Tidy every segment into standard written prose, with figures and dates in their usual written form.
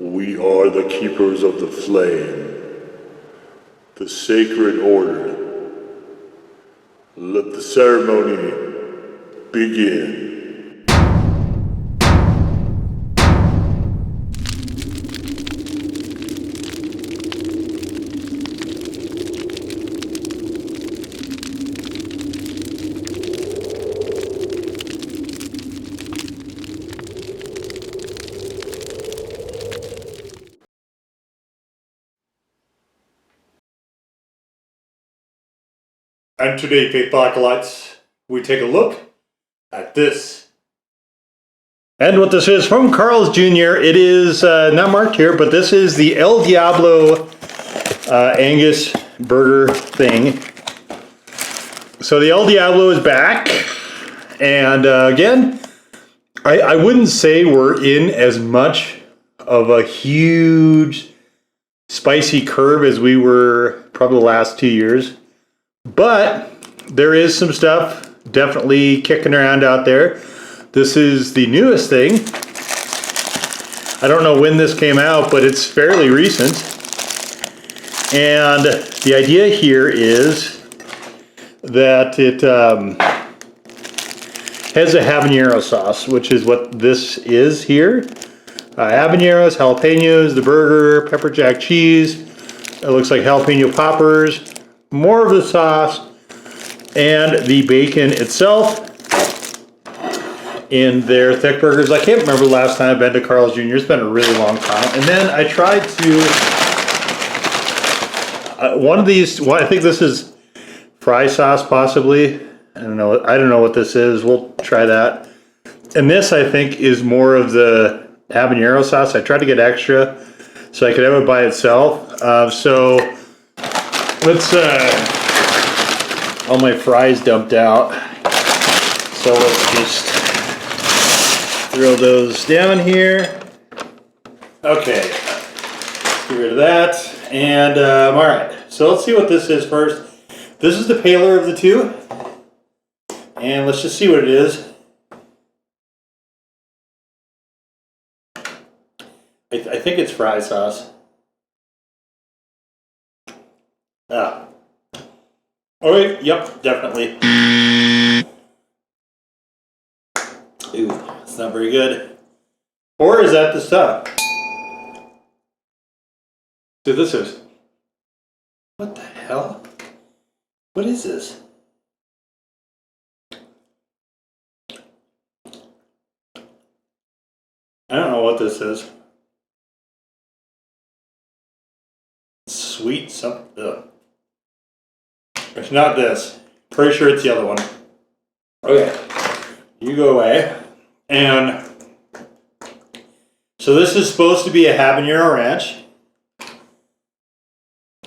We are the keepers of the flame, the sacred order. Let the ceremony begin. And today, Faithful Acolytes, we take a look at this. And what this is from Carl's Jr. It is not marked here, but this is the El Diablo Angus burger thing. So the El Diablo is back. And again, I wouldn't say we're in as much of a huge spicy curve as we were probably the last 2 years. But there is some stuff definitely kicking around out there. This is the newest thing. I don't know when this came out, but it's fairly recent. And the idea here is that it has a habanero sauce, which is what this is here. Habaneros, jalapenos, the burger, pepper jack cheese. It looks like jalapeno poppers. More of the sauce and the bacon itself in their thick burgers. I can't remember the last time I've been to Carl's Jr. It's been a really long time. And then I tried to one of these. Well, I think this is fry sauce, possibly. I don't know what this is. We'll try that. And this, I think, is more of the habanero sauce. I tried to get extra so I could have it by itself. So. Let's, all my fries dumped out, so let's just throw those down here. Okay, get rid of that, and alright, so let's see what this is first. This is the paler of the two, and let's just see what it is. I think it's fry sauce. Ah. Alright, yep, definitely. Ooh, it's not very good. Or is that the stuff? Dude, this is... What the hell? What is this? I don't know what this is. Sweet something. Ugh. It's not this. Pretty sure it's the other one. Okay. You go away. And so this is supposed to be a habanero ranch.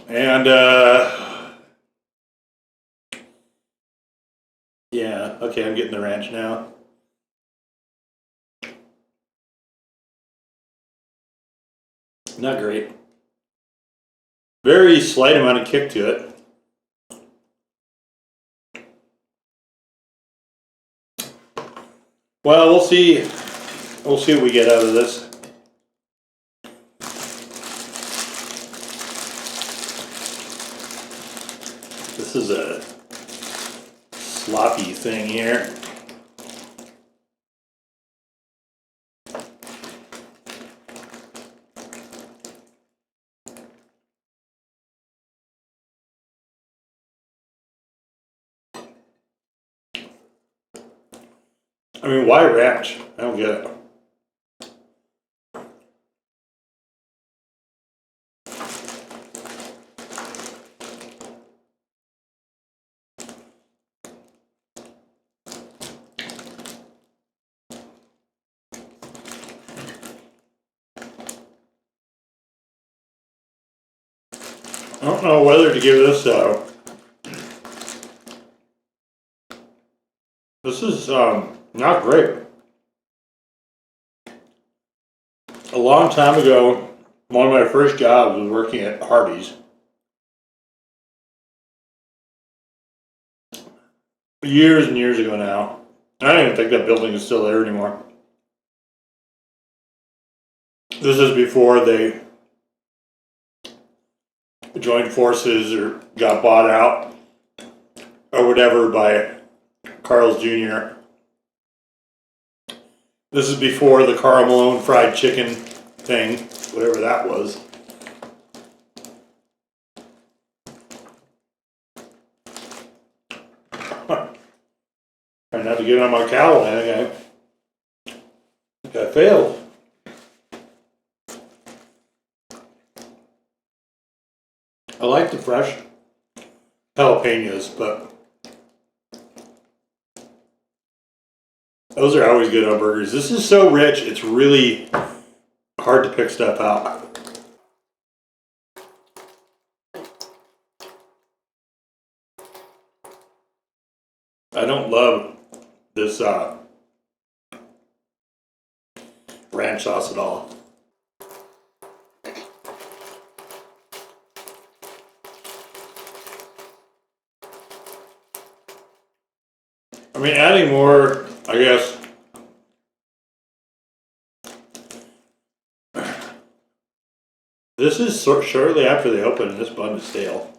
And yeah, okay, I'm getting the ranch now. Not great. Very slight amount of kick to it. Well, we'll see. We'll see what we get out of this. This is a sloppy thing here. I mean, why ranch? I don't get it. I don't know whether to give this this is not great. A long time ago, one of my first jobs was working at Hardee's. Years and years ago now. I don't even think that building is still there anymore. This is before they joined forces or got bought out or whatever by Carl's Jr. This is before the Carl Malone fried chicken thing, whatever that was. Trying not to get on my cowl, man. I failed. I like the fresh jalapenos, but those are always good on burgers. This is so rich, it's really hard to pick stuff out. I don't love this ranch sauce at all. I mean, adding more, I guess. This is shortly after they open, and this bun is stale.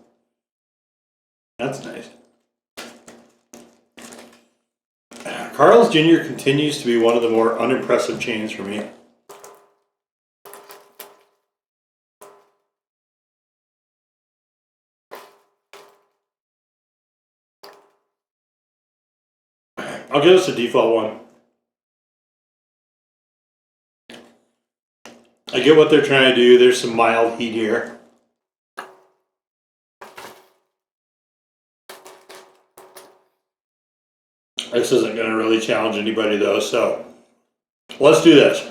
That's nice. Carl's Jr. continues to be one of the more unimpressive chains for me. I'll give us a default one. I get what they're trying to do. There's some mild heat here. This isn't going to really challenge anybody though, so let's do this.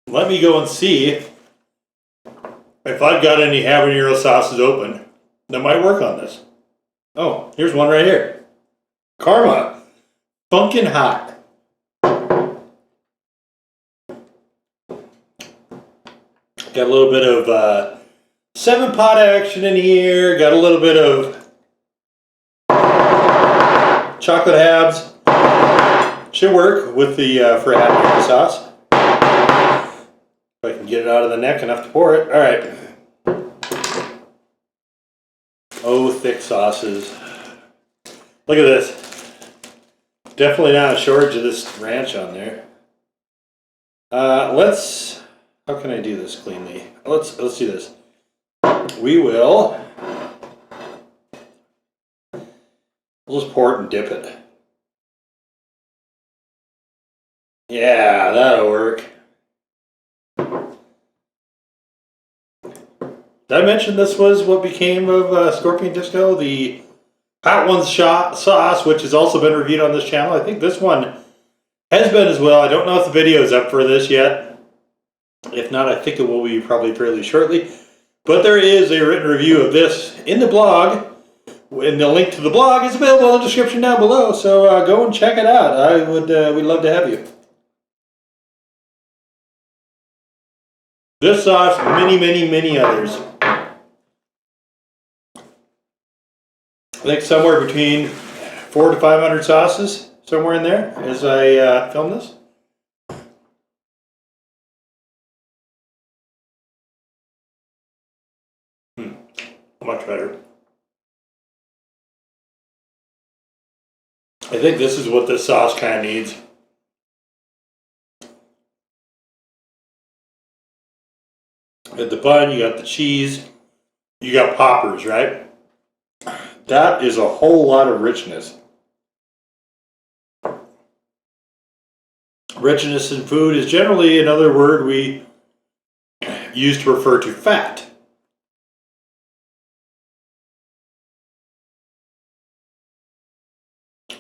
Let me go and see if I've got any habanero sauces open that might work on this. Oh, here's one right here. Karma Funken Hot. Got a little bit of 7-pot action in here. Got a little bit of chocolate habs. Should work with the for habanero sauce. If I can get it out of the neck enough to pour it. All right. Oh, thick sauces. Look at this. Definitely not a shortage of this ranch on there. How can I do this cleanly? Let's do this. We'll just pour it and dip it. Yeah, that'll work. Did I mention this was what became of Scorpion Disco? The Hot Ones sauce, which has also been reviewed on this channel. I think this one has been as well. I don't know if the video is up for this yet. If not, I think it will be probably fairly shortly. But there is a written review of this in the blog. And the link to the blog is available in the description down below. So go and check it out. We'd love to have you. This sauce, many others. I think somewhere between 400 to 500 sauces, somewhere in there, as I film this. Much better. I think this is what this sauce kind of needs. You got the bun, you got the cheese, you got poppers, right? That is a whole lot of richness. Richness in food is generally another word we use to refer to fat.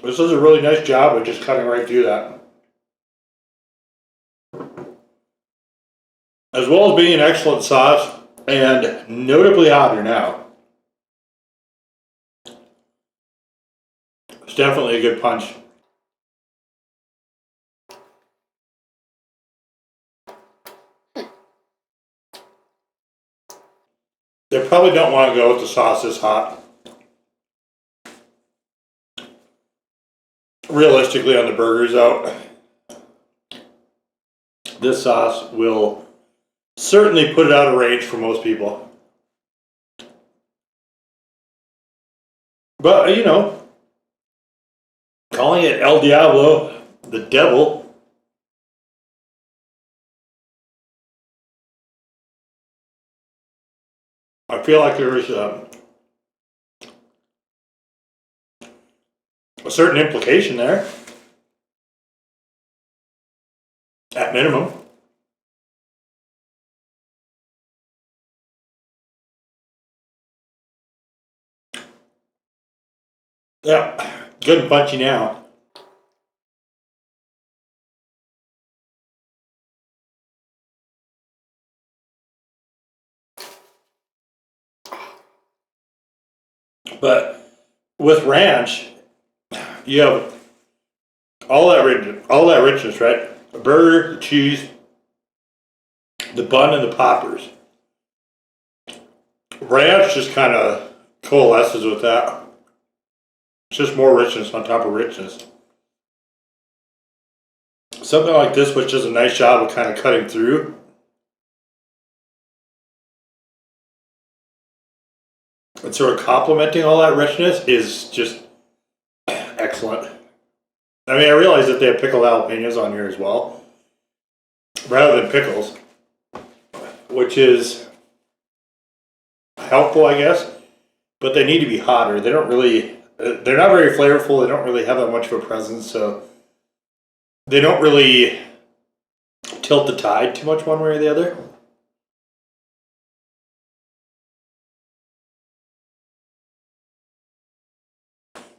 This does a really nice job of just cutting right through that. As well as being an excellent sauce and notably hotter now. It's definitely a good punch. They probably don't want to go with the sauce this hot. realistically on the burgers though, this sauce will certainly put it out of range for most people. But, you know, calling it El Diablo, the devil, I feel like there's a certain implication there, at minimum. Yeah, good and punchy now. But with ranch, you have all that richness, right? The burger, the cheese, the bun, and the poppers. Ranch just kind of coalesces with that. It's just more richness on top of richness. Something like this, which does a nice job of kind of cutting through. And sort of complementing all that richness is just excellent. I mean, I realize that they have pickled jalapenos on here as well, rather than pickles, which is helpful, I guess. But they need to be hotter. They don't really, they're not very flavorful. They don't really have that much of a presence, so they don't really tilt the tide too much one way or the other.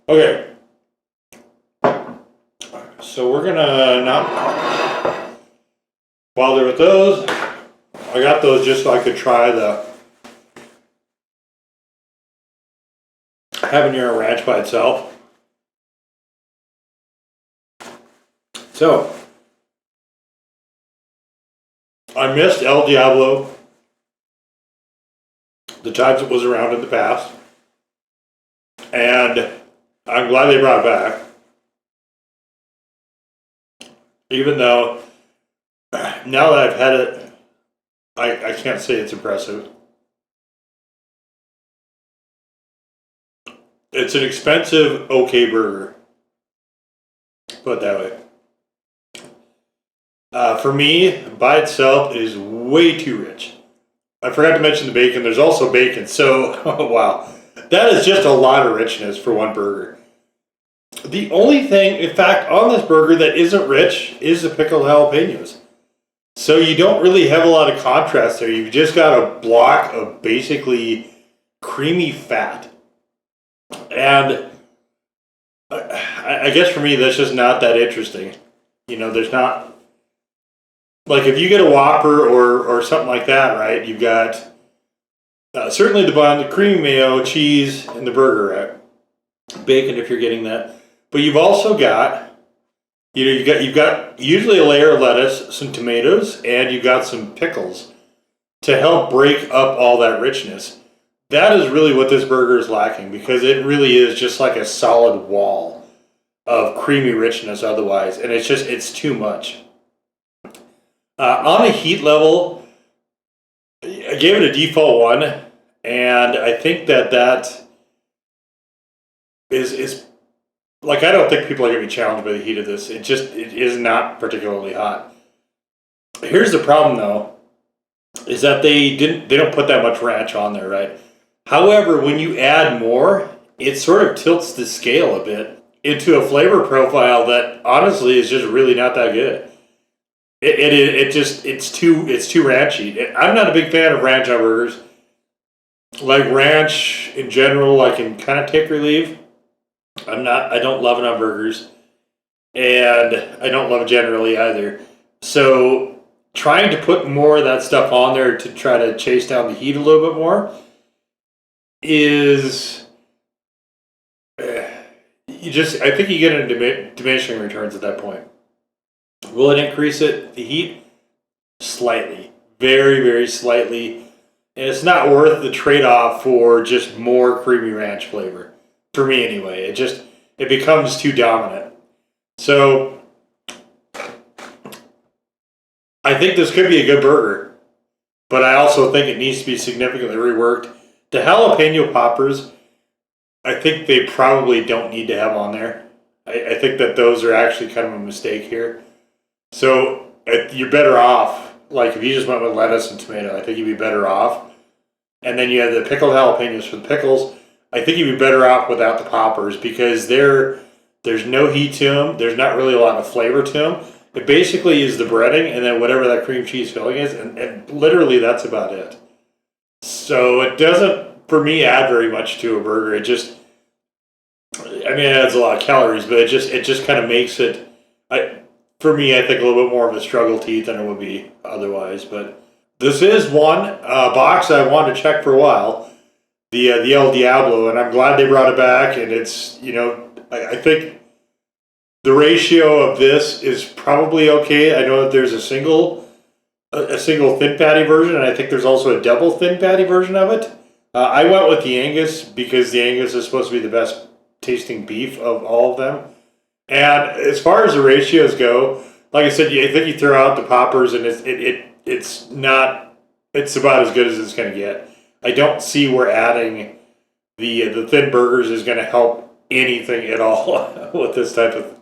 Okay. So we're gonna not bother with those. I got those just so I could try the habanero ranch by itself. So I missed El Diablo the times it was around in the past, and I'm glad they brought it back. Even though now that I've had it, I can't say it's impressive. It's an expensive, okay burger. Put it that way. For me, by itself, it is way too rich. I forgot to mention the bacon. There's also bacon. So, oh, wow. That is just a lot of richness for one burger. The only thing, in fact, on this burger that isn't rich is the pickled jalapenos. So you don't really have a lot of contrast there. You've just got a block of basically creamy fat. And I guess for me, that's just not that interesting. You know, there's not, like if you get a Whopper or something like that, right? You've got certainly the bun, the creamy mayo, cheese, and the burger, right? Bacon if you're getting that. But you've also got, you know, you've got usually a layer of lettuce, some tomatoes, and you've got some pickles to help break up all that richness. That is really what this burger is lacking, because it really is just like a solid wall of creamy richness otherwise, and it's too much. On a heat level, I gave it a default 1, and I think that is like, I don't think people are going to be challenged by the heat of this. It is not particularly hot. Here's the problem though, is that they don't put that much ranch on there, right? However, when you add more, it sort of tilts the scale a bit into a flavor profile that honestly is just really not that good. It's too ranchy. I'm not a big fan of ranch on burgers. Like ranch in general, I can kind of take or leave. I don't love it on burgers, and I don't love it generally either. So trying to put more of that stuff on there to try to chase down the heat a little bit more is I think you get into diminishing returns at that point. Will it increase the heat? Slightly. Very, very slightly. And it's not worth the trade-off for just more creamy ranch flavor. For me anyway. It becomes too dominant. So I think this could be a good burger, but I also think it needs to be significantly reworked. The jalapeno poppers, I think they probably don't need to have on there. I think that those are actually kind of a mistake here. So you're better off, like if you just went with lettuce and tomato, I think you'd be better off. And then you have the pickled jalapenos for the pickles. I think you'd be better off without the poppers because there's no heat to them. There's not really a lot of flavor to them. It basically is the breading and then whatever that cream cheese filling is, and literally that's about it. So it doesn't, for me, add very much to a burger. It just, I mean, it adds a lot of calories, but it just kind of makes it, for me, I think a little bit more of a struggle to eat than it would be otherwise. But this is one box I wanted to check for a while, the El Diablo, and I'm glad they brought it back. And it's, I think the ratio of this is probably okay. I know that there's a single thin patty version, and I think there's also a double thin patty version of it. I went with the Angus because the Angus is supposed to be the best tasting beef of all of them. And as far as the ratios go, like I said, I think you throw out the poppers, and it's about as good as it's going to get. I don't see where adding the thin burgers is going to help anything at all with this type of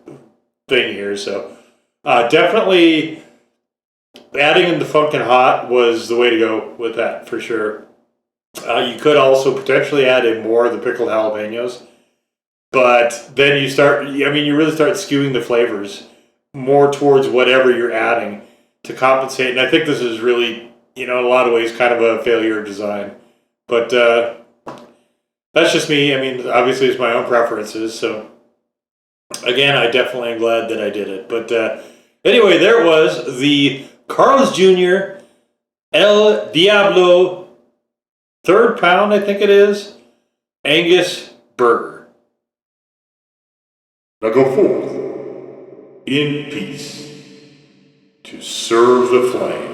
thing here. So definitely adding in the Funkin' Hot was the way to go with that for sure. You could also potentially add in more of the pickled jalapenos, but then you really start skewing the flavors more towards whatever you're adding to compensate. And I think this is really, in a lot of ways, kind of a failure of design. But that's just me. I mean, obviously it's my own preferences. So again, I definitely am glad that I did it. But anyway, there was the Carl's Jr. El Diablo 3rd pound, I think it is, Angus burger. Now go forth in peace to serve the flame.